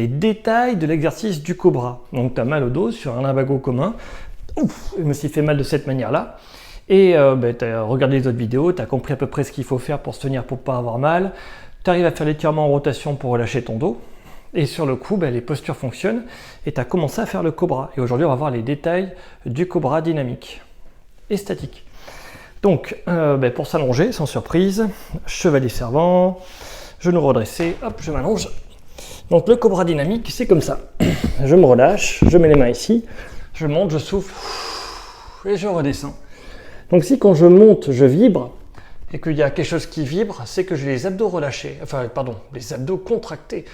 Les détails de l'exercice du cobra. Donc tu as mal au dos sur un lumbago commun. Ouf, je me suis fait mal de cette manière-là. Et tu as regardé les autres vidéos, tu as compris à peu près ce qu'il faut faire pour se tenir pour ne pas avoir mal. Tu arrives à faire l'étirement en rotation pour relâcher ton dos. Et sur le coup, les postures fonctionnent. Et tu as commencé à faire le cobra. Et aujourd'hui, on va voir les détails du cobra dynamique et statique. Donc, pour s'allonger, sans surprise, chevalier servant, genou redressé, hop, je m'allonge. Donc le cobra dynamique, c'est comme ça. Je me relâche, je mets les mains ici, je monte, je souffle, et je redescends. Donc si quand je monte, je vibre, et qu'il y a quelque chose qui vibre, c'est que j'ai les abdos relâchés, les abdos contractés.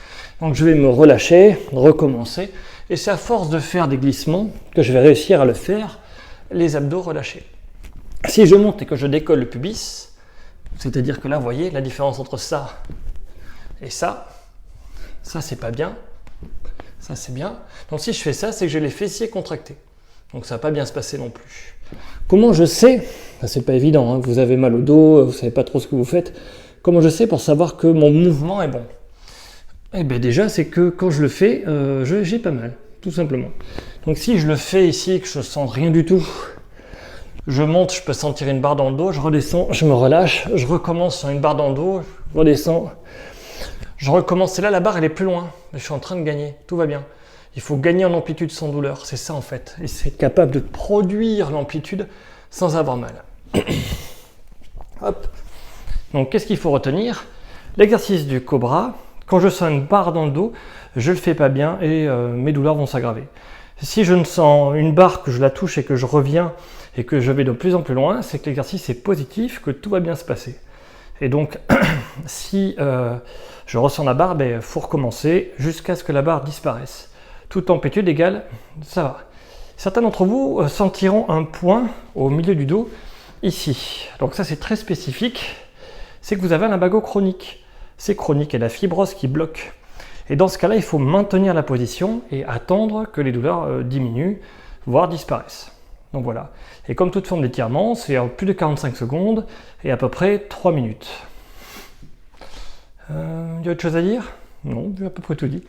Donc je vais me relâcher, recommencer, et c'est à force de faire des glissements que je vais réussir à le faire, les abdos relâchés. Si je monte et que je décolle le pubis, c'est-à-dire que là, vous voyez la différence entre ça et ça c'est pas bien, ça c'est bien. Donc si je fais ça, c'est que j'ai les fessiers contractés. Donc ça va pas bien se passer non plus. Comment je sais, c'est pas évident, hein, vous avez mal au dos, vous savez pas trop ce que vous faites, comment je sais pour savoir que mon mouvement est bon? Eh bien déjà, c'est que quand je le fais, j'ai pas mal, tout simplement. Donc si je le fais ici et que je sens rien du tout, je monte, je peux sentir une barre dans le dos, je redescends, je me relâche, je recommence sur une barre dans le dos, je redescends, je recommence, et là la barre elle est plus loin, je suis en train de gagner, tout va bien. Il faut gagner en amplitude sans douleur, c'est ça en fait, et c'est être capable de produire l'amplitude sans avoir mal. Hop. Donc qu'est-ce qu'il faut retenir? L'exercice du cobra, quand je sens une barre dans le dos, je le fais pas bien et mes douleurs vont s'aggraver. Si je ne sens une barre, que je la touche et que je reviens et que je vais de plus en plus loin, c'est que l'exercice est positif, que tout va bien se passer. Et donc, si je ressens la barre, il faut recommencer jusqu'à ce que la barre disparaisse. Toute amplitude égale, ça va. Certains d'entre vous sentiront un point au milieu du dos, ici. Donc ça, c'est très spécifique. C'est que vous avez un lumbago chronique. C'est chronique et la fibrose qui bloque. Et dans ce cas-là, il faut maintenir la position et attendre que les douleurs diminuent, voire disparaissent. Donc voilà. Et comme toute forme d'étirement, c'est plus de 45 secondes et à peu près 3 minutes. Il y a autre chose à dire? Non, j'ai à peu près tout dit.